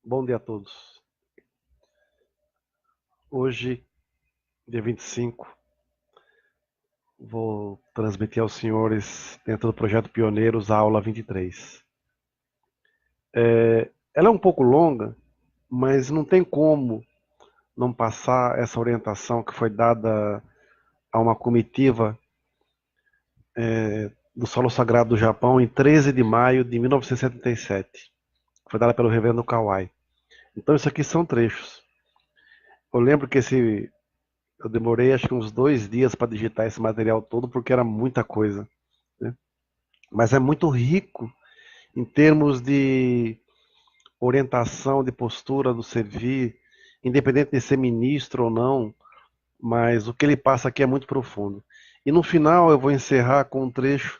Bom dia a todos. Hoje, dia 25, vou transmitir aos senhores, dentro do projeto Pioneiros, a aula 23. Ela é um pouco longa, mas não tem como não passar essa orientação que foi dada a uma comitiva do Solo Sagrado do Japão em 13 de maio de 1977. Foi dada pelo reverendo Kawai. Então, isso aqui são trechos. Eu lembro que eu demorei acho que uns 2 dias para digitar esse material todo, porque era muita coisa, né? Mas é muito rico em termos de orientação, de postura do servir, independente de ser ministro ou não, mas o que ele passa aqui é muito profundo. E no final eu vou encerrar com um trecho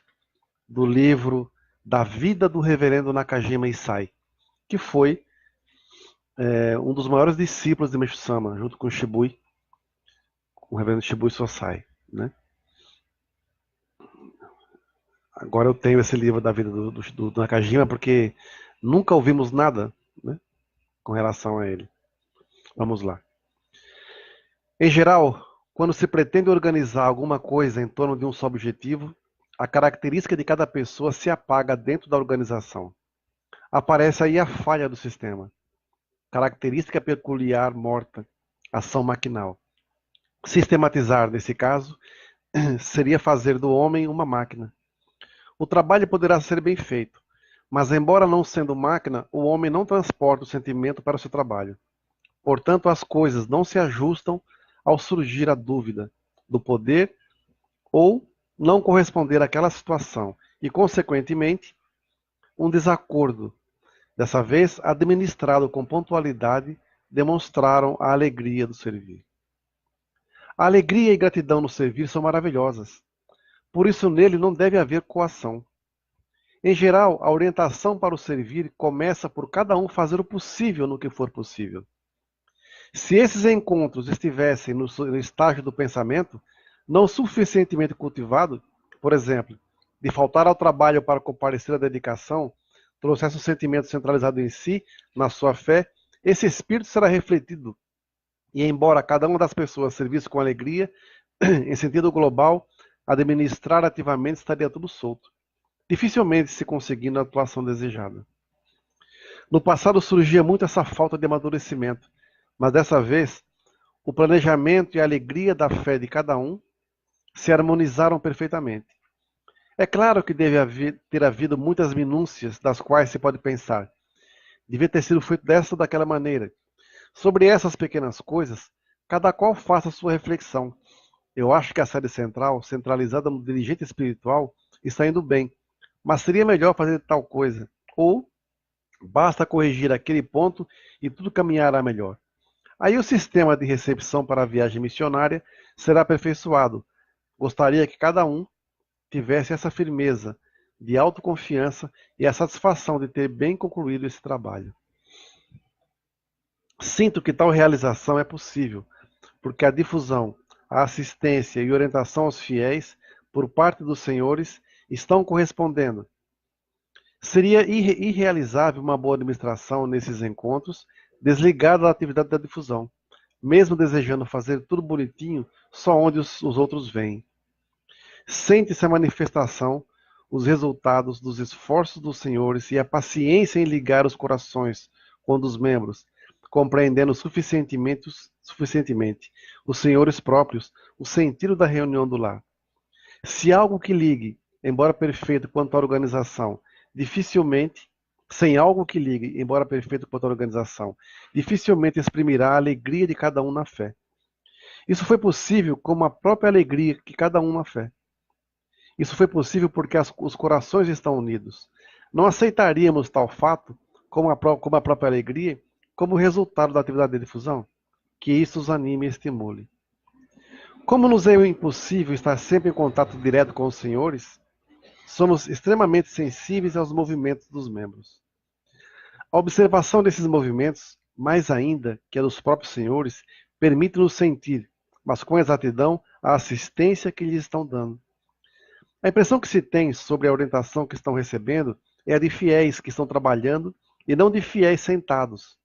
do livro Da Vida do Reverendo Nakajima Isai, que foi um dos maiores discípulos de Meixo Sama, junto com o Shibui, com o Reverendo Shibui Sosai, né? Agora eu tenho esse livro da vida do Nakajima porque nunca ouvimos nada, né, com relação a ele. Vamos lá. Em geral, quando se pretende organizar alguma coisa em torno de um só objetivo, a característica de cada pessoa se apaga dentro da organização. Aparece aí a falha do sistema. Característica peculiar morta, ação maquinal. Sistematizar, nesse caso, seria fazer do homem uma máquina. O trabalho poderá ser bem feito, mas embora não sendo máquina, o homem não transporta o sentimento para o seu trabalho. Portanto, as coisas não se ajustam ao surgir a dúvida do poder ou não corresponder àquela situação e, consequentemente, um desacordo. Dessa vez, administrado com pontualidade, demonstraram a alegria do servir. A alegria e gratidão no servir são maravilhosas. Por isso, nele não deve haver coação. Em geral, a orientação para o servir começa por cada um fazer o possível no que for possível. Se esses encontros estivessem no estágio do pensamento, não suficientemente cultivado, por exemplo, de faltar ao trabalho para comparecer à dedicação, trouxesse um sentimento centralizado em si, na sua fé, esse espírito será refletido. E embora cada uma das pessoas servisse com alegria, em sentido global, administrar ativamente estaria tudo solto, dificilmente se conseguindo a atuação desejada. No passado surgia muito essa falta de amadurecimento, mas dessa vez, o planejamento e a alegria da fé de cada um se harmonizaram perfeitamente. É claro que ter havido muitas minúcias das quais se pode pensar. Devia ter sido feito dessa ou daquela maneira. Sobre essas pequenas coisas, cada qual faça a sua reflexão. Eu acho que a sede central, centralizada no dirigente espiritual, está indo bem, mas seria melhor fazer tal coisa. Ou basta corrigir aquele ponto e tudo caminhará melhor. Aí o sistema de recepção para a viagem missionária será aperfeiçoado. Gostaria que cada um tivesse essa firmeza de autoconfiança e a satisfação de ter bem concluído esse trabalho. Sinto que tal realização é possível, porque a difusão, a assistência e orientação aos fiéis, por parte dos senhores, estão correspondendo. Seria irrealizável uma boa administração nesses encontros, desligada da atividade da difusão, mesmo desejando fazer tudo bonitinho só onde os outros veem. Sente-se a manifestação, os resultados dos esforços dos senhores e a paciência em ligar os corações com dos membros, compreendendo suficientemente os senhores próprios, o sentido da reunião do lar. Se algo que ligue, embora perfeito quanto à organização, dificilmente, sem algo que ligue, embora perfeito quanto à organização, dificilmente exprimirá a alegria de cada um na fé. Isso foi possível como a própria alegria que cada um na fé. Isso foi possível porque os corações estão unidos. Não aceitaríamos tal fato, como a própria alegria, como resultado da atividade de difusão? Que isso os anime e estimule. Como nos é impossível estar sempre em contato direto com os senhores, somos extremamente sensíveis aos movimentos dos membros. A observação desses movimentos, mais ainda que a dos próprios senhores, permite-nos sentir, mas com exatidão, a assistência que lhes estão dando. A impressão que se tem sobre a orientação que estão recebendo é a de fiéis que estão trabalhando e não de fiéis sentados.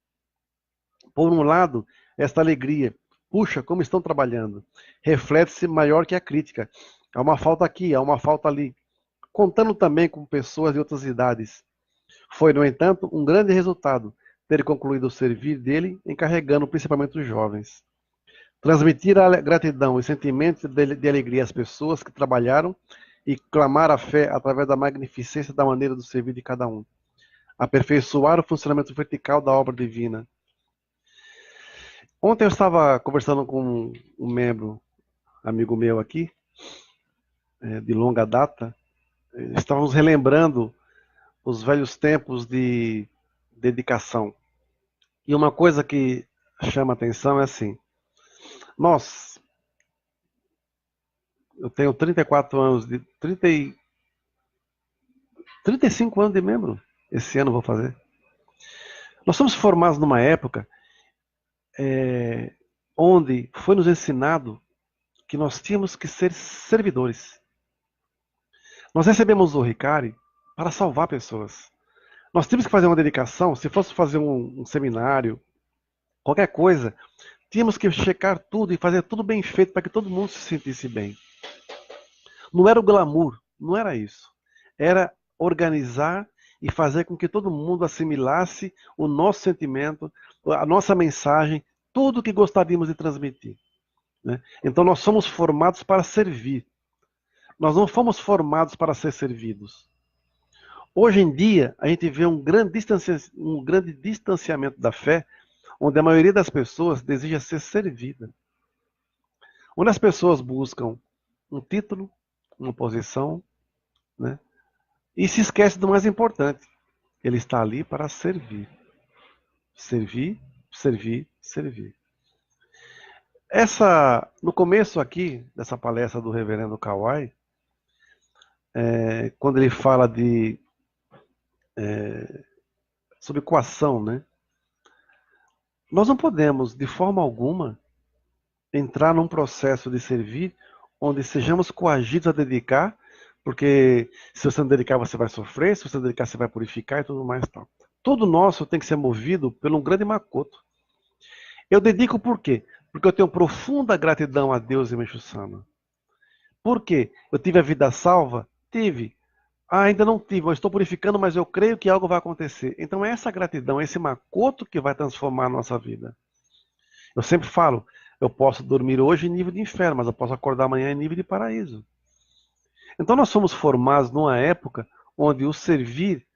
Por um lado, esta alegria, puxa, como estão trabalhando, reflete-se maior que a crítica. Há uma falta aqui, há uma falta ali. Contando também com pessoas de outras idades. Foi, no entanto, um grande resultado ter concluído o servir dele, encarregando principalmente os jovens. Transmitir a gratidão e sentimentos de alegria às pessoas que trabalharam e clamar a fé através da magnificência da maneira do servir de cada um. Aperfeiçoar o funcionamento vertical da obra divina. Ontem eu estava conversando com um membro, amigo meu aqui, de longa data. Estávamos relembrando os velhos tempos de dedicação. E uma coisa que chama atenção é assim, eu tenho 34 anos, 35 anos de membro, esse ano vou fazer. Nós somos formados numa época onde foi nos ensinado que nós tínhamos que ser servidores. Nós recebemos o Ricari para salvar pessoas. Nós tínhamos que fazer uma dedicação, se fosse fazer um seminário, qualquer coisa, tínhamos que checar tudo e fazer tudo bem feito para que todo mundo se sentisse bem. Não era o glamour, não era isso. Era organizar e fazer com que todo mundo assimilasse o nosso sentimento, a nossa mensagem, tudo que gostaríamos de transmitir. Né? Então nós somos formados para servir. Nós não fomos formados para ser servidos. Hoje em dia, a gente vê um grande distanciamento da fé, onde a maioria das pessoas deseja ser servida. Onde as pessoas buscam um título, uma posição, né? E se esquece do mais importante. Ele está ali para servir. Servir, servir, servir. No começo aqui, dessa palestra do reverendo Kawai, quando ele fala sobre coação, né? Nós não podemos, de forma alguma, entrar num processo de servir onde sejamos coagidos a dedicar, porque se você não dedicar, você vai sofrer, se você não dedicar, você vai purificar e tudo mais. Tal. Tudo nosso tem que ser movido por um grande makoto. Eu dedico por quê? Porque eu tenho profunda gratidão a Deus e Meixo Sama. Por quê? Eu tive a vida salva? Tive. Ainda não tive, eu estou purificando, mas eu creio que algo vai acontecer. Então é essa gratidão, esse makoto que vai transformar a nossa vida. Eu sempre falo, eu posso dormir hoje em nível de inferno, mas eu posso acordar amanhã em nível de paraíso. Então nós fomos formados numa época onde o servir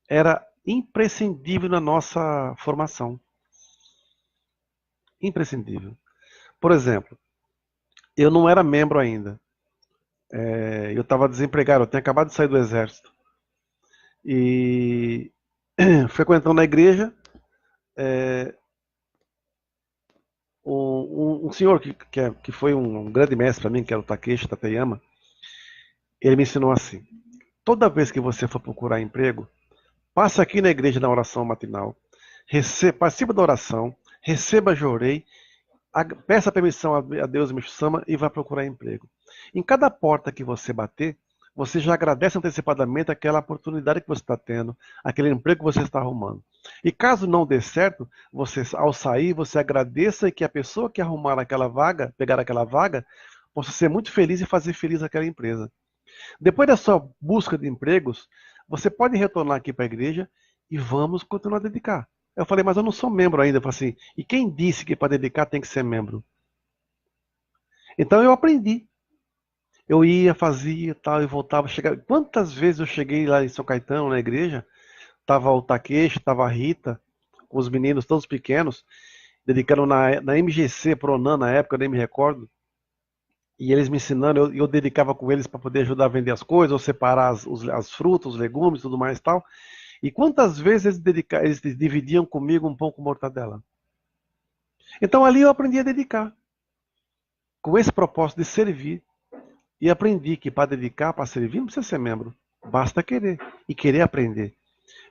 era imprescindível na nossa formação. Imprescindível. Por exemplo, eu não era membro ainda. Eu estava desempregado, eu tinha acabado de sair do exército. E frequentando a igreja, um senhor que foi um grande mestre para mim, que era o Takeshi Tateyama, ele me ensinou assim: toda vez que você for procurar emprego, passa aqui na igreja na oração matinal, participa da oração, receba jorei, peça permissão a Deus e Meixo Sama e vá procurar emprego. Em cada porta que você bater, você já agradece antecipadamente aquela oportunidade que você está tendo, aquele emprego que você está arrumando. E caso não dê certo, você, ao sair, você agradeça e que a pessoa que arrumar aquela vaga, pegar aquela vaga, possa ser muito feliz e fazer feliz aquela empresa. Depois da sua busca de empregos, você pode retornar aqui para a igreja e vamos continuar a dedicar. Eu falei, mas eu não sou membro ainda. Eu falei assim, e quem disse que para dedicar tem que ser membro? Então eu aprendi. Eu ia, fazia tal, e voltava, chegava. Quantas vezes eu cheguei lá em São Caetano, na igreja, tava o Takeshi, tava a Rita, com os meninos todos pequenos, dedicando na MGC, Pronan, na época, eu nem me recordo, e eles me ensinando, eu dedicava com eles para poder ajudar a vender as coisas, ou separar as frutas, os legumes, tudo mais e tal. E quantas vezes eles dividiam comigo um pão com mortadela? Então ali eu aprendi a dedicar, com esse propósito de servir. E aprendi que para dedicar, para servir, não precisa ser membro. Basta querer. E querer aprender.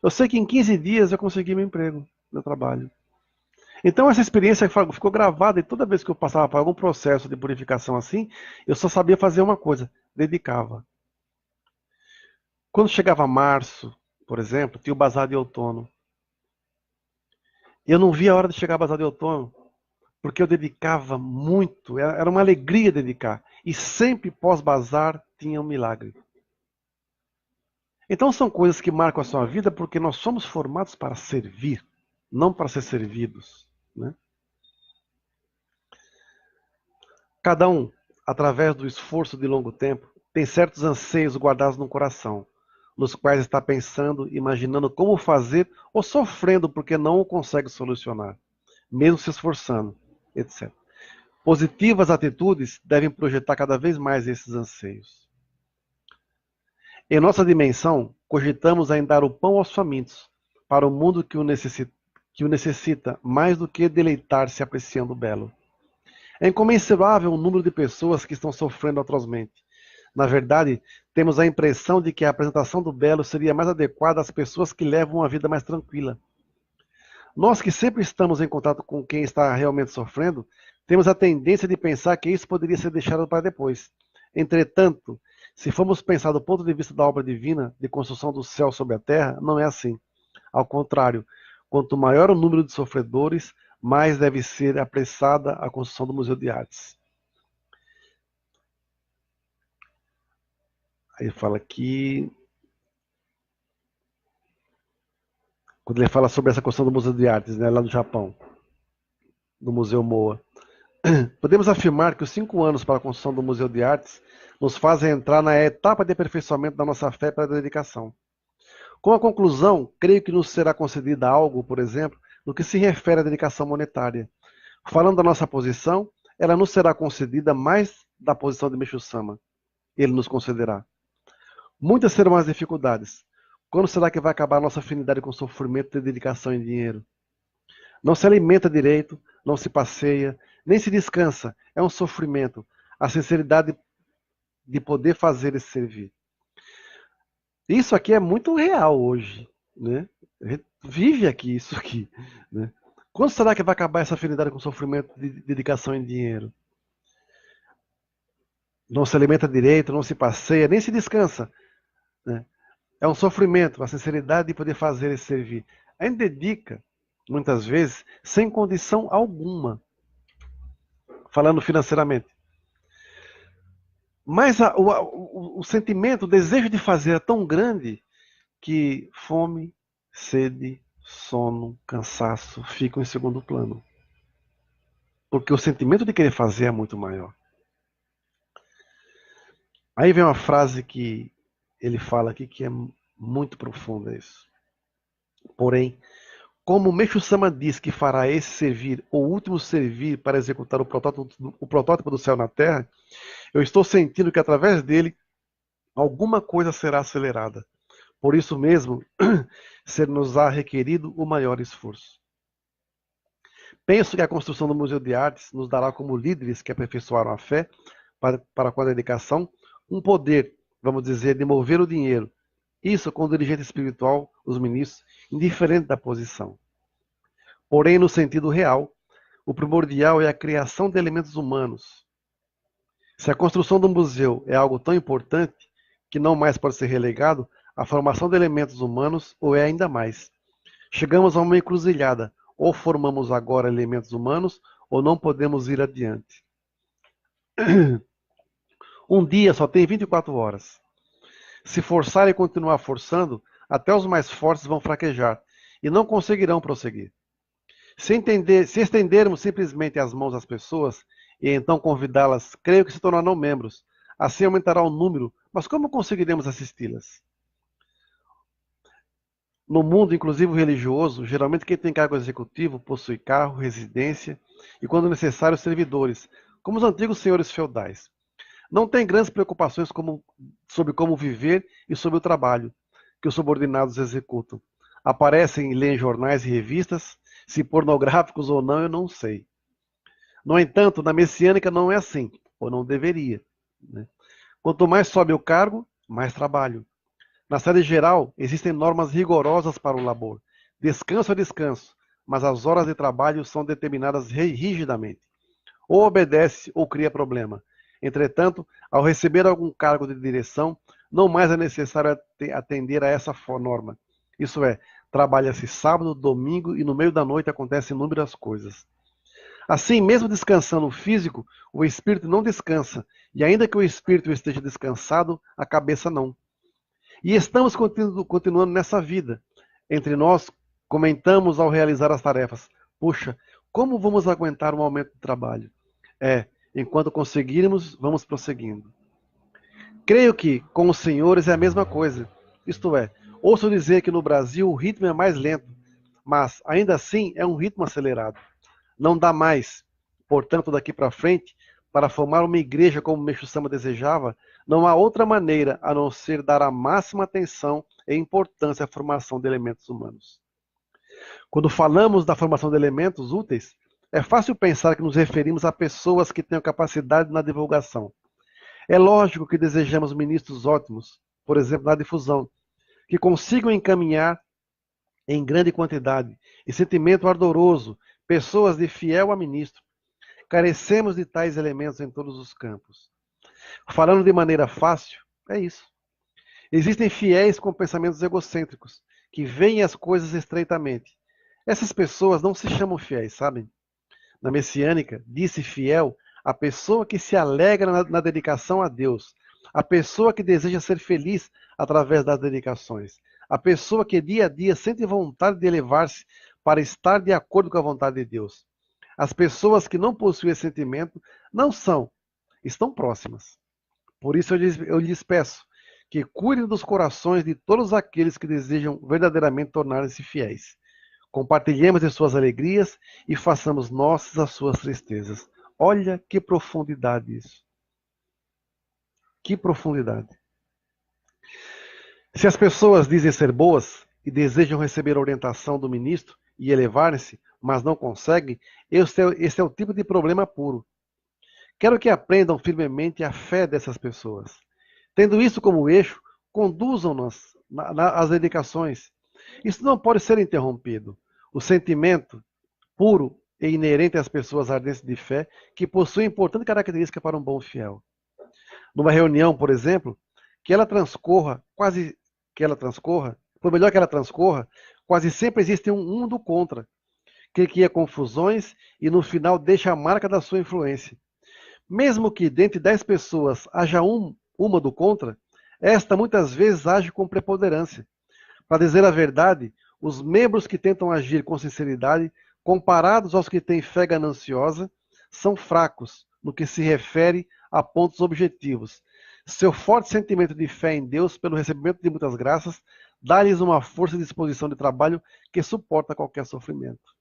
Eu sei que em 15 dias eu consegui meu emprego, meu trabalho. Então essa experiência ficou gravada e toda vez que eu passava por algum processo de purificação assim, eu só sabia fazer uma coisa, dedicava. Quando chegava março, por exemplo, tinha o bazar de outono. Eu não via a hora de chegar a Bazar de Outono, porque eu dedicava muito, era uma alegria dedicar. E sempre pós-bazar tinha um milagre. Então são coisas que marcam a sua vida porque nós somos formados para servir, não para ser servidos, né? Cada um, através do esforço de longo tempo, tem certos anseios guardados no coração, nos quais está pensando, imaginando como fazer ou sofrendo porque não o consegue solucionar, mesmo se esforçando, etc. Positivas atitudes devem projetar cada vez mais esses anseios. Em nossa dimensão, cogitamos em dar o pão aos famintos, para o mundo que o necessita mais do que deleitar-se apreciando o belo. É incomensurável o número de pessoas que estão sofrendo atrozmente. Na verdade, temos a impressão de que a apresentação do belo seria mais adequada às pessoas que levam uma vida mais tranquila. Nós que sempre estamos em contato com quem está realmente sofrendo, temos a tendência de pensar que isso poderia ser deixado para depois. Entretanto, se formos pensar do ponto de vista da obra divina, de construção do céu sobre a terra, não é assim. Ao contrário, quanto maior o número de sofredores, mais deve ser apressada a construção do Museu de Artes. Aí fala aqui, quando ele fala sobre essa construção do Museu de Artes, né, lá no Japão, do Museu Moa. Podemos afirmar que os 5 anos para a construção do Museu de Artes nos fazem entrar na etapa de aperfeiçoamento da nossa fé para a dedicação. Com a conclusão, creio que nos será concedida algo, por exemplo, no que se refere à dedicação monetária. Falando da nossa posição, ela nos será concedida mais da posição de Meixo-sama. Ele nos concederá. Muitas serão as dificuldades. Quando será que vai acabar a nossa afinidade com sofrimento e dedicação em dinheiro? Não se alimenta direito, não se passeia, nem se descansa. É um sofrimento. A sinceridade de poder fazer esse servir. Isso aqui é muito real hoje, né? A gente vive aqui isso aqui, né? Quando será que vai acabar essa afinidade com sofrimento de dedicação em dinheiro? Não se alimenta direito, não se passeia, nem se descansa, né? É um sofrimento, a sinceridade de poder fazer esse servir. A gente dedica, muitas vezes, sem condição alguma, falando financeiramente. Mas o sentimento, o desejo de fazer é tão grande que fome, sede, sono, cansaço ficam em segundo plano. Porque o sentimento de querer fazer é muito maior. Aí vem uma frase que ele fala aqui que é muito profunda isso. Porém, como Meixo-sama diz que fará esse servir, o último servir para executar o protótipo do céu na terra, eu estou sentindo que através dele alguma coisa será acelerada. Por isso mesmo, ser-nos-á requerido o maior esforço. Penso que a construção do Museu de Artes nos dará como líderes que aperfeiçoaram a fé para com a dedicação um poder, vamos dizer, de mover o dinheiro. Isso com o dirigente espiritual, os ministros, indiferente da posição. Porém, no sentido real, o primordial é a criação de elementos humanos. Se a construção do museu é algo tão importante que não mais pode ser relegado, a formação de elementos humanos ou é ainda mais. Chegamos a uma encruzilhada. Ou formamos agora elementos humanos, ou não podemos ir adiante. Um dia só tem 24 horas. Se forçar e continuar forçando, até os mais fortes vão fraquejar e não conseguirão prosseguir. Se estendermos simplesmente as mãos às pessoas e então convidá-las, creio que se tornarão membros. Assim aumentará o número, mas como conseguiremos assisti-las? No mundo, inclusive religioso, geralmente quem tem cargo executivo possui carro, residência e, quando necessário, servidores, como os antigos senhores feudais. Não tem grandes preocupações sobre como viver e sobre o trabalho que os subordinados executam. Aparecem e leem jornais e revistas, se pornográficos ou não, eu não sei. No entanto, na messiânica não é assim, ou não deveria, né? Quanto mais sobe o cargo, mais trabalho. Na série geral, existem normas rigorosas para o labor. Descanso é descanso, mas as horas de trabalho são determinadas rigidamente. Ou obedece ou cria problema. Entretanto, ao receber algum cargo de direção, não mais é necessário atender a essa norma. Isso é, Trabalha-se sábado, domingo e no meio da noite acontecem inúmeras coisas. Assim, mesmo descansando o físico, o espírito não descansa, e ainda que o espírito esteja descansado, a cabeça não. E estamos continuando nessa vida. Entre nós, comentamos ao realizar as tarefas: puxa, como vamos aguentar um aumento de trabalho? Enquanto conseguirmos, vamos prosseguindo. Creio que, com os senhores, é a mesma coisa. Isto é, ouço dizer que no Brasil o ritmo é mais lento, mas, ainda assim, é um ritmo acelerado. Não dá mais. Portanto, daqui para frente, para formar uma igreja como Meixo Sama desejava, não há outra maneira a não ser dar a máxima atenção e importância à formação de elementos humanos. Quando falamos da formação de elementos úteis, é fácil pensar que nos referimos a pessoas que tenham capacidade na divulgação. É lógico que desejamos ministros ótimos, por exemplo, na difusão, que consigam encaminhar em grande quantidade e sentimento ardoroso pessoas de fiel a ministro. Carecemos de tais elementos em todos os campos. Falando de maneira fácil, é isso. Existem fiéis com pensamentos egocêntricos, que veem as coisas estreitamente. Essas pessoas não se chamam fiéis, sabem? Na messiânica, disse fiel a pessoa que se alegra na dedicação a Deus, a pessoa que deseja ser feliz através das dedicações, a pessoa que dia a dia sente vontade de elevar-se para estar de acordo com a vontade de Deus. As pessoas que não possuem esse sentimento não são, estão próximas. Por isso eu lhes peço que cuidem dos corações de todos aqueles que desejam verdadeiramente tornar-se fiéis. Compartilhemos de suas alegrias e façamos nossas as suas tristezas. Olha que profundidade isso. Que profundidade. Se as pessoas dizem ser boas e desejam receber a orientação do ministro e elevarem-se, mas não conseguem, esse é o tipo de problema puro. Quero que aprendam firmemente a fé dessas pessoas. Tendo isso como eixo, conduzam-nas às dedicações. Isso não pode ser interrompido. O sentimento puro e inerente às pessoas ardentes de fé, que possuem importante característica para um bom fiel. Numa reunião, por exemplo, por melhor que ela transcorra, quase sempre existe um do contra, que cria confusões e no final deixa a marca da sua influência. Mesmo que dentre 10 pessoas haja uma do contra, esta muitas vezes age com preponderância. Para dizer a verdade, os membros que tentam agir com sinceridade, comparados aos que têm fé gananciosa, são fracos no que se refere a pontos objetivos. Seu forte sentimento de fé em Deus, pelo recebimento de muitas graças, dá-lhes uma força de disposição de trabalho que suporta qualquer sofrimento.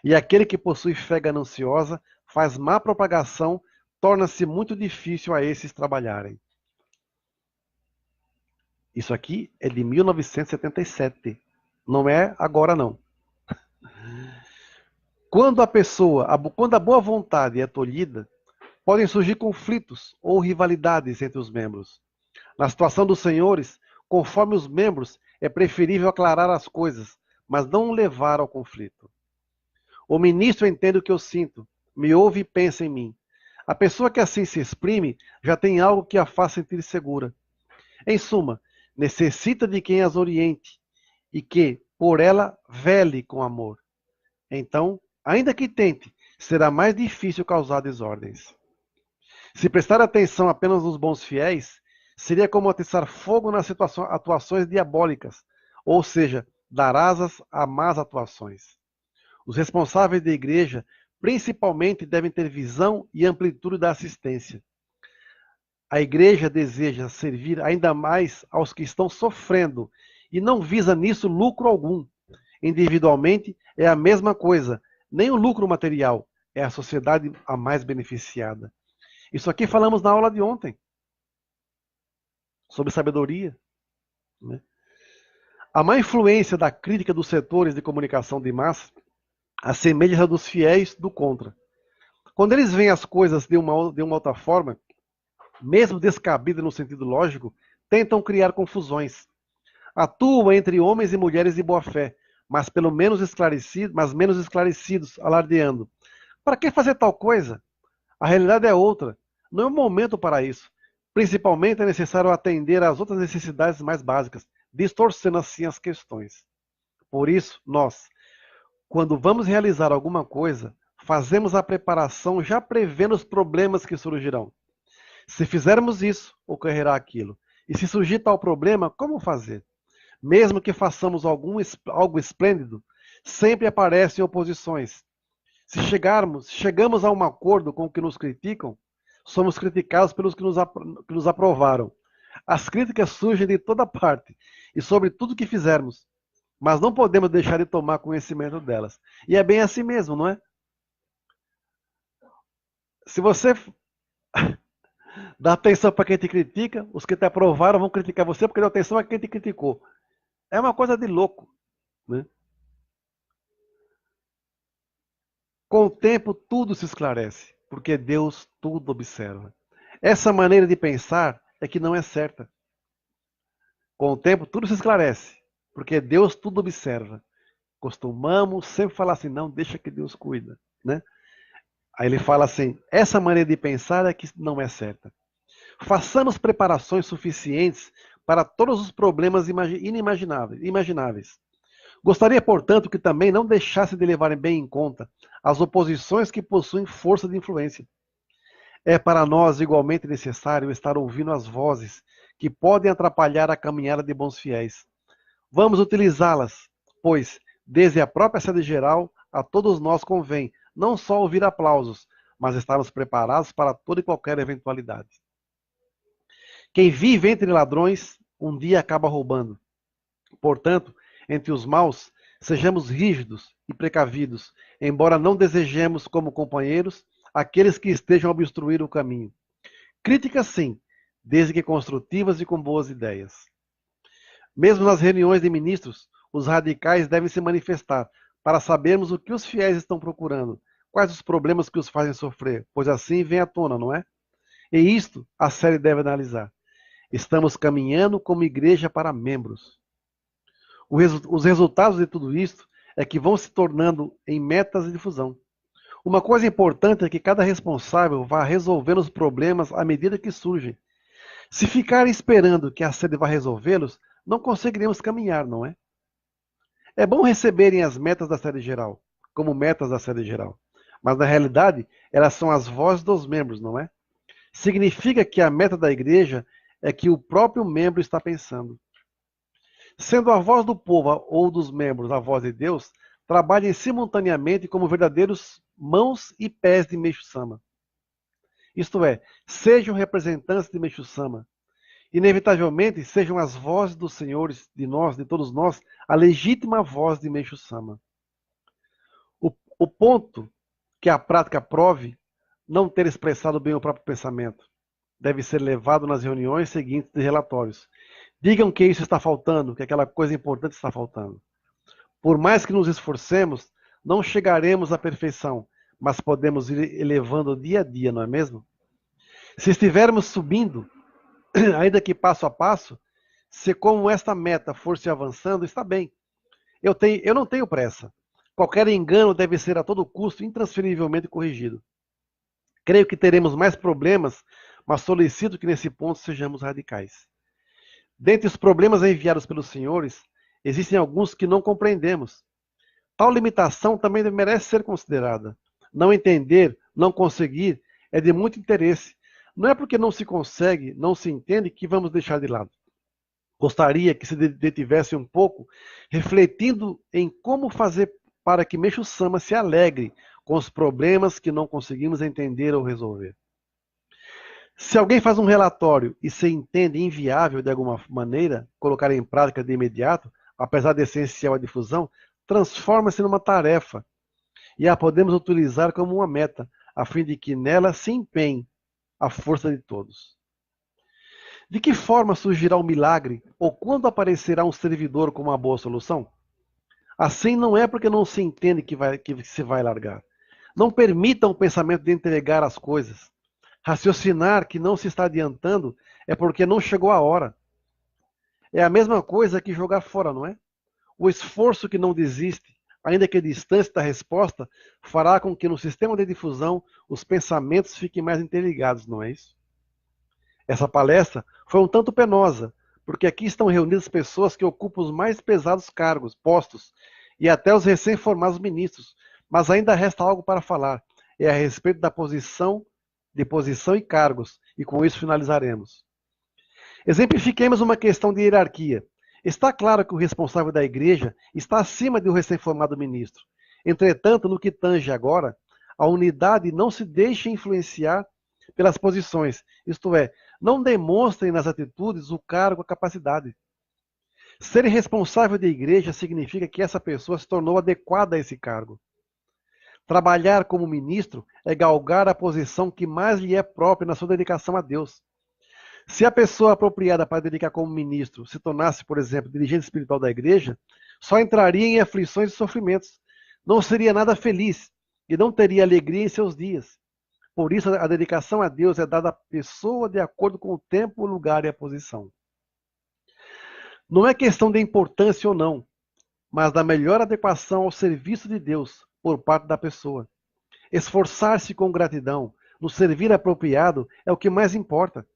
E aquele que possui fé gananciosa, faz má propagação, torna-se muito difícil a esses trabalharem. Isso aqui é de 1977. Não é agora, não. Quando a boa vontade é tolhida, podem surgir conflitos ou rivalidades entre os membros. Na situação dos senhores, conforme os membros, é preferível aclarar as coisas, mas não levar ao conflito. O ministro entende o que eu sinto, me ouve e pensa em mim. A pessoa que assim se exprime já tem algo que a faz sentir segura. Em suma, necessita de quem as oriente e que, por ela, vele com amor. Então, ainda que tente, será mais difícil causar desordens. Se prestar atenção apenas nos bons fiéis, seria como atiçar fogo nas atuações diabólicas, ou seja, dar asas a más atuações. Os responsáveis da igreja, principalmente, devem ter visão e amplitude da assistência. A igreja deseja servir ainda mais aos que estão sofrendo e não visa nisso lucro algum. Individualmente é a mesma coisa, nem o lucro material, é a sociedade a mais beneficiada. Isso aqui falamos na aula de ontem, sobre sabedoria. Né? A má influência da crítica dos setores de comunicação de massa assemelha-se a dos fiéis do contra. Quando eles veem as coisas de uma outra forma, mesmo descabida no sentido lógico, tentam criar confusões. Atuam entre homens e mulheres de boa fé, mas menos esclarecidos, alardeando. Para que fazer tal coisa? A realidade é outra. Não é o momento para isso. Principalmente é necessário atender às outras necessidades mais básicas, distorcendo assim as questões. Por isso, nós, quando vamos realizar alguma coisa, fazemos a preparação já prevendo os problemas que surgirão. Se fizermos isso, ocorrerá aquilo. E se surgir tal problema, como fazer? Mesmo que façamos algo esplêndido, sempre aparecem oposições. Se chegamos a um acordo com os que nos criticam, somos criticados pelos que nos aprovaram. As críticas surgem de toda parte e sobre tudo que fizermos, mas não podemos deixar de tomar conhecimento delas. E é bem assim mesmo, não é? Se você dá atenção para quem te critica, os que te aprovaram vão criticar você porque deu atenção a quem te criticou. É uma coisa de louco, né? Com o tempo, tudo se esclarece, porque Deus tudo observa. Essa maneira de pensar é que não é certa. Com o tempo, tudo se esclarece, porque Deus tudo observa. Costumamos sempre falar assim, não, deixa que Deus cuida, né? Aí ele fala assim, essa maneira de pensar é que não é certa. Façamos preparações suficientes para todos os problemas imagináveis. Gostaria, portanto, que também não deixasse de levarem bem em conta as oposições que possuem força de influência. É para nós igualmente necessário estar ouvindo as vozes que podem atrapalhar a caminhada de bons fiéis. Vamos utilizá-las, pois, desde a própria sede geral, a todos nós convém não só ouvir aplausos, mas estarmos preparados para toda e qualquer eventualidade. Quem vive entre ladrões, um dia acaba roubando. Portanto, entre os maus, sejamos rígidos e precavidos, embora não desejemos como companheiros aqueles que estejam a obstruir o caminho. Críticas sim, desde que construtivas e com boas ideias. Mesmo nas reuniões de ministros, os radicais devem se manifestar para sabermos o que os fiéis estão procurando, quais os problemas que os fazem sofrer, pois assim vem à tona, não é? E isto a série deve analisar. Estamos caminhando como igreja para membros. Os resultados de tudo isso é que vão se tornando em metas de difusão. Uma coisa importante é que cada responsável vá resolvendo os problemas à medida que surgem. Se ficarem esperando que a sede vá resolvê-los, não conseguiremos caminhar, não é? É bom receberem as metas da sede geral, como metas da sede geral. Mas, na realidade, elas são as vozes dos membros, não é? Significa que a meta da igreja é que o próprio membro está pensando. Sendo a voz do povo ou dos membros a voz de Deus, trabalhem simultaneamente como verdadeiros mãos e pés de Meixo Sama. Isto é, sejam representantes de Meixo Sama. Inevitavelmente, sejam as vozes dos senhores, de nós, de todos nós, a legítima voz de Meixo Sama. O ponto que a prática prove não ter expressado bem o próprio pensamento deve ser levado nas reuniões seguintes de relatórios. Digam que isso está faltando, que aquela coisa importante está faltando. Por mais que nos esforcemos, não chegaremos à perfeição, mas podemos ir elevando dia a dia, não é mesmo? Se estivermos subindo, ainda que passo a passo, se como esta meta for se avançando, está bem. Eu não tenho pressa. Qualquer engano deve ser a todo custo intransferivelmente corrigido. Creio que teremos mais problemas, mas solicito que nesse ponto sejamos radicais. Dentre os problemas enviados pelos senhores, existem alguns que não compreendemos. Tal limitação também merece ser considerada. Não entender, não conseguir, é de muito interesse. Não é porque não se consegue, não se entende, que vamos deixar de lado. Gostaria que se detivesse um pouco, refletindo em como fazer para que Meixo Sama se alegre com os problemas que não conseguimos entender ou resolver. Se alguém faz um relatório e se entende inviável de alguma maneira colocar em prática de imediato, apesar de essencial a difusão, transforma-se numa tarefa e a podemos utilizar como uma meta, a fim de que nela se empenhe a força de todos. De que forma surgirá o milagre ou quando aparecerá um servidor com uma boa solução? Assim não é porque não se entende que se vai largar. Não permitam o pensamento de entregar as coisas. Raciocinar que não se está adiantando é porque não chegou a hora. É a mesma coisa que jogar fora, não é? O esforço que não desiste, ainda que distante da resposta, fará com que no sistema de difusão os pensamentos fiquem mais interligados, não é isso? Essa palestra foi um tanto penosa, porque aqui estão reunidas pessoas que ocupam os mais pesados cargos, postos, e até os recém-formados ministros. Mas ainda resta algo para falar. É a respeito de posição e cargos, e com isso finalizaremos. Exemplifiquemos uma questão de hierarquia. Está claro que o responsável da igreja está acima de um recém-formado ministro. Entretanto, no que tange agora, a unidade não se deixa influenciar pelas posições, isto é, não demonstrem nas atitudes o cargo, a capacidade. Ser responsável da igreja significa que essa pessoa se tornou adequada a esse cargo. Trabalhar como ministro é galgar a posição que mais lhe é própria na sua dedicação a Deus. Se a pessoa apropriada para dedicar como ministro se tornasse, por exemplo, dirigente espiritual da igreja, só entraria em aflições e sofrimentos. Não seria nada feliz e não teria alegria em seus dias. Por isso, a dedicação a Deus é dada à pessoa de acordo com o tempo, o lugar e a posição. Não é questão de importância ou não, mas da melhor adequação ao serviço de Deus por parte da pessoa. Esforçar-se com gratidão, no servir apropriado, é o que mais importa.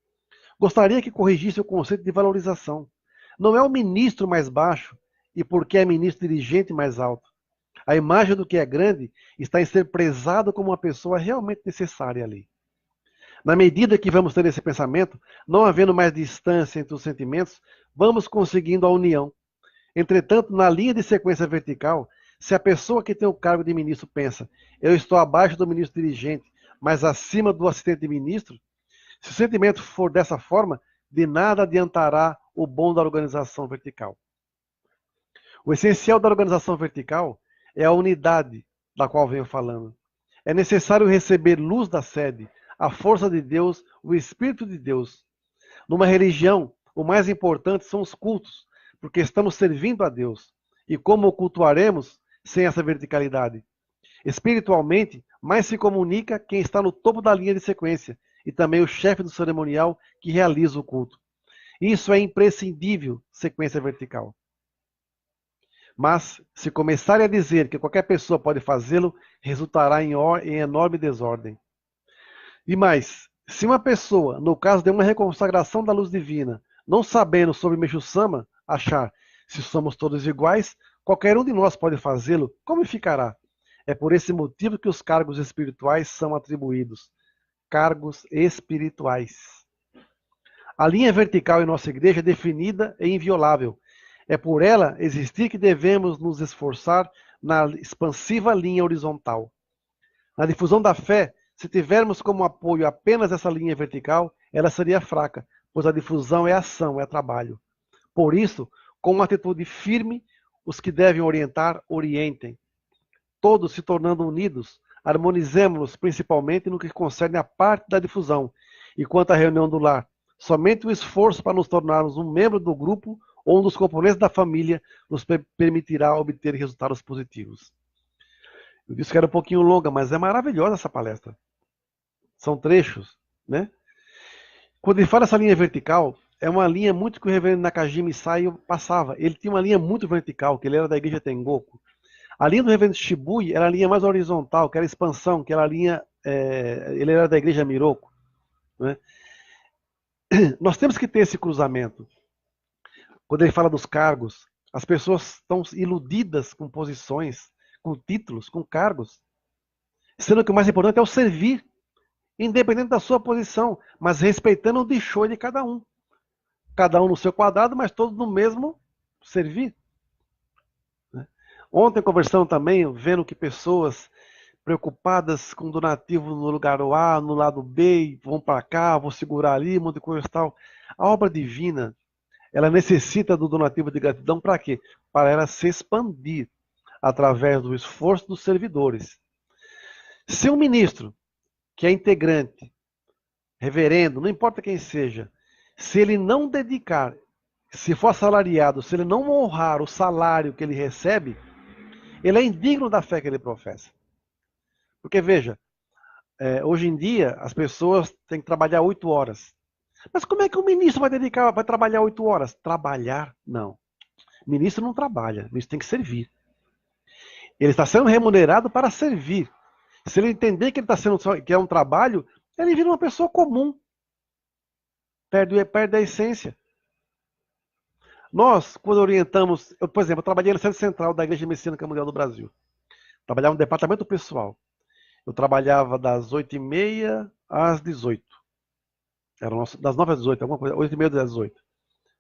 Gostaria que corrigisse o conceito de valorização. Não é o ministro mais baixo e porque é ministro dirigente mais alto. A imagem do que é grande está em ser prezado como uma pessoa realmente necessária ali. Na medida que vamos ter esse pensamento, não havendo mais distância entre os sentimentos, vamos conseguindo a união. Entretanto, na linha de sequência vertical, se a pessoa que tem o cargo de ministro pensa, eu estou abaixo do ministro dirigente, mas acima do assistente de ministro, se o sentimento for dessa forma, de nada adiantará o bom da organização vertical. O essencial da organização vertical é a unidade da qual venho falando. É necessário receber luz da sede, a força de Deus, o Espírito de Deus. Numa religião, o mais importante são os cultos, porque estamos servindo a Deus. E como o cultuaremos sem essa verticalidade? Espiritualmente, mais se comunica quem está no topo da linha de sequência, e também o chefe do cerimonial que realiza o culto. Isso é imprescindível, sequência vertical. Mas, se começarem a dizer que qualquer pessoa pode fazê-lo, resultará em enorme desordem. E mais, se uma pessoa, no caso de uma reconsagração da luz divina, não sabendo sobre Meixo Sama, achar, se somos todos iguais, qualquer um de nós pode fazê-lo, como ficará? É por esse motivo que os cargos espirituais são atribuídos. Cargos espirituais. A linha vertical em nossa igreja é definida e inviolável. É por ela existir que devemos nos esforçar na expansiva linha horizontal. Na difusão da fé, se tivermos como apoio apenas essa linha vertical, ela seria fraca, pois a difusão é ação, é trabalho. Por isso, com uma atitude firme, os que devem orientar, orientem. Todos se tornando unidos, harmonizemos-nos principalmente no que concerne a parte da difusão. E quanto à reunião do lar, somente o esforço para nos tornarmos um membro do grupo ou um dos componentes da família nos permitirá obter resultados positivos. Eu disse que era um pouquinho longa, mas é maravilhosa essa palestra. São trechos, né? Quando ele fala essa linha vertical, é uma linha muito que o reverendo Nakajima Saio passava. Ele tinha uma linha muito vertical, que ele era da igreja Tengoku. A linha do reverendo Shibui era a linha mais horizontal, que era a expansão, que era a linha... ele era da igreja Miroko. Né? Nós temos que ter esse cruzamento. Quando ele fala dos cargos, as pessoas estão iludidas com posições, com títulos, com cargos. Sendo que o mais importante é o servir, independente da sua posição, mas respeitando o deixou de cada um. Cada um no seu quadrado, mas todos no mesmo servir. Ontem conversando também, vendo que pessoas preocupadas com donativo no lugar A, no lado B, vão para cá, vão segurar ali, um monte de coisa e tal. A obra divina, ela necessita do donativo de gratidão para quê? Para ela se expandir através do esforço dos servidores. Se um ministro, que é integrante, reverendo, não importa quem seja, se ele não dedicar, se for assalariado, se ele não honrar o salário que ele recebe, ele é indigno da fé que ele professa. Porque, veja, hoje em dia as pessoas têm que trabalhar 8 horas. Mas como é que um ministro vai trabalhar 8 horas? Trabalhar? Não. Ministro não trabalha, ministro tem que servir. Ele está sendo remunerado para servir. Se ele entender que ele está sendo que é um trabalho, ele vira uma pessoa comum. Perde a essência. Nós, quando orientamos, por exemplo, eu trabalhei no Centro Central da Igreja Messiânica Mundial do Brasil. Trabalhava no departamento pessoal. Eu trabalhava das 8h30 às 18h. Era das 9 às 18h, alguma coisa, 8h30 às 18h.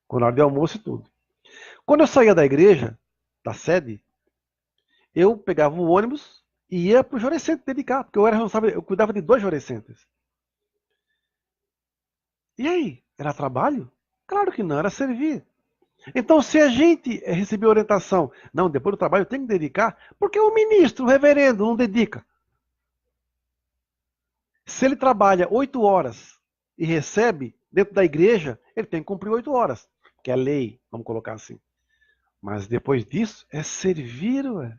Com hora de almoço e tudo. Quando eu saía da igreja, da sede, eu pegava o ônibus e ia para o Jorecente dedicar, porque eu era responsável, eu cuidava de 2 Jorecentes. E aí? Era trabalho? Claro que não, era servir. Então, se a gente receber orientação, não, depois do trabalho tem que dedicar, porque o ministro, o reverendo, não dedica. Se ele trabalha 8 horas e recebe dentro da igreja, ele tem que cumprir 8 horas, que é lei, vamos colocar assim. Mas depois disso, é servir, ué.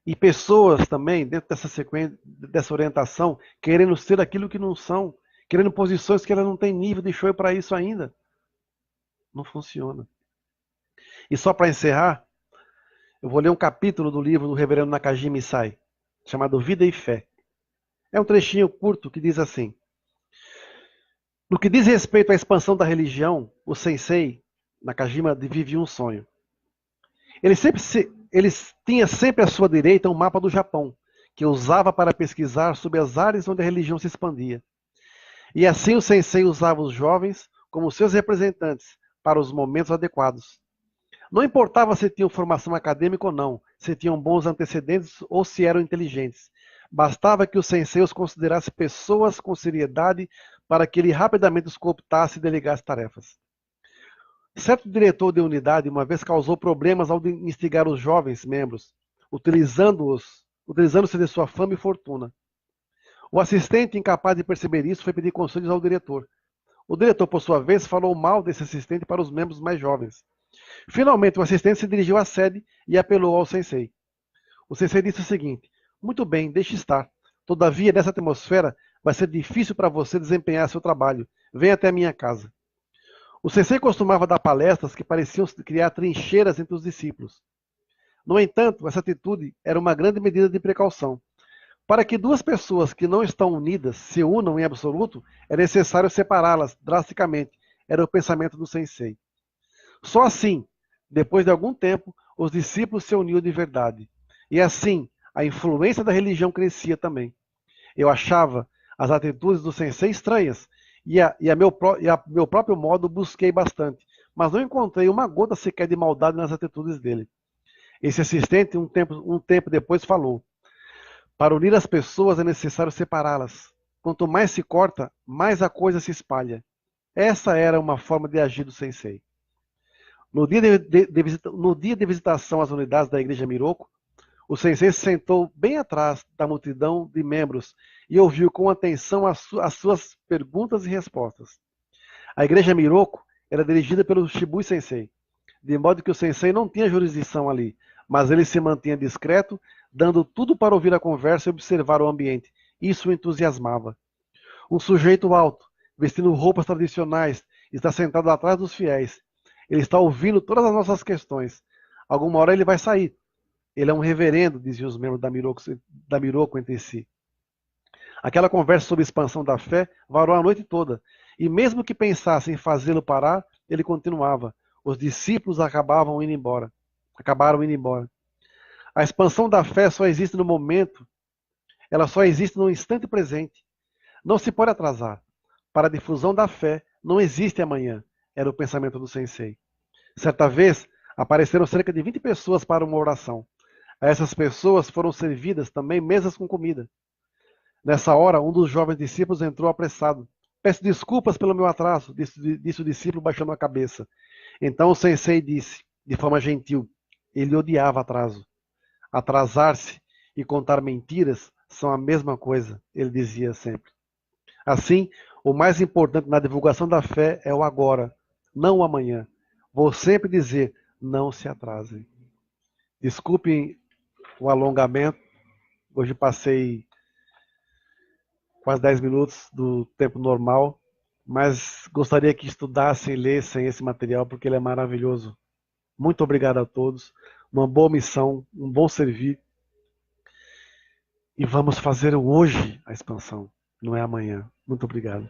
E pessoas também, dentro dessa sequência, dessa orientação, querendo ser aquilo que não são, querendo posições que ela não tem nível de show para isso ainda. Não funciona. E só para encerrar, eu vou ler um capítulo do livro do reverendo Nakajima Isai, chamado Vida e Fé. É um trechinho curto que diz assim: no que diz respeito à expansão da religião, o sensei Nakajima vivia um sonho. Ele tinha sempre à sua direita um mapa do Japão, que usava para pesquisar sobre as áreas onde a religião se expandia. E assim o sensei usava os jovens como seus representantes para os momentos adequados. Não importava se tinham formação acadêmica ou não, se tinham bons antecedentes ou se eram inteligentes. Bastava que o sensei os considerasse pessoas com seriedade para que ele rapidamente os cooptasse e delegasse tarefas. Certo diretor de unidade uma vez causou problemas ao instigar os jovens membros, utilizando-se de sua fama e fortuna. O assistente, incapaz de perceber isso, foi pedir conselhos ao diretor. O diretor, por sua vez, falou mal desse assistente para os membros mais jovens. Finalmente, o assistente se dirigiu à sede e apelou ao sensei. O sensei disse o seguinte: muito bem, deixe estar. Todavia, nessa atmosfera, vai ser difícil para você desempenhar seu trabalho. Venha até a minha casa. O sensei costumava dar palestras que pareciam criar trincheiras entre os discípulos. No entanto, essa atitude era uma grande medida de precaução. Para que duas pessoas que não estão unidas se unam em absoluto, é necessário separá-las drasticamente. Era o pensamento do sensei. Só assim, depois de algum tempo, os discípulos se uniam de verdade. E assim, a influência da religião crescia também. Eu achava as atitudes do sensei estranhas, e a meu próprio modo busquei bastante, mas não encontrei uma gota sequer de maldade nas atitudes dele. Esse assistente, um tempo depois, falou: para unir as pessoas é necessário separá-las. Quanto mais se corta, mais a coisa se espalha. Essa era uma forma de agir do sensei. No dia de visitação às unidades da Igreja Miroco, o sensei se sentou bem atrás da multidão de membros e ouviu com atenção as suas perguntas e respostas. A Igreja Miroco era dirigida pelo Shibui Sensei, de modo que o sensei não tinha jurisdição ali, mas ele se mantinha discreto, dando tudo para ouvir a conversa e observar o ambiente. Isso o entusiasmava. Um sujeito alto, vestindo roupas tradicionais, está sentado atrás dos fiéis. Ele está ouvindo todas as nossas questões. Alguma hora ele vai sair. Ele é um reverendo, diziam os membros da Miroco entre si. Aquela conversa sobre expansão da fé varou a noite toda. E mesmo que pensassem em fazê-lo parar, ele continuava. Os discípulos acabaram indo embora. A expansão da fé só existe no momento, ela só existe no instante presente. Não se pode atrasar. Para a difusão da fé, não existe amanhã, era o pensamento do sensei. Certa vez, apareceram cerca de 20 pessoas para uma oração. A essas pessoas foram servidas também mesas com comida. Nessa hora, um dos jovens discípulos entrou apressado. Peço desculpas pelo meu atraso, disse o discípulo baixando a cabeça. Então o sensei disse, de forma gentil, ele odiava atraso. Atrasar-se e contar mentiras são a mesma coisa, ele dizia sempre. Assim, o mais importante na divulgação da fé é o agora, não o amanhã. Vou sempre dizer, não se atrasem. Desculpem o alongamento, hoje passei quase 10 minutos do tempo normal, mas gostaria que estudassem e lessem esse material porque ele é maravilhoso. Muito obrigado a todos, uma boa missão, um bom servir, e vamos fazer hoje a expansão, não é amanhã. Muito obrigado.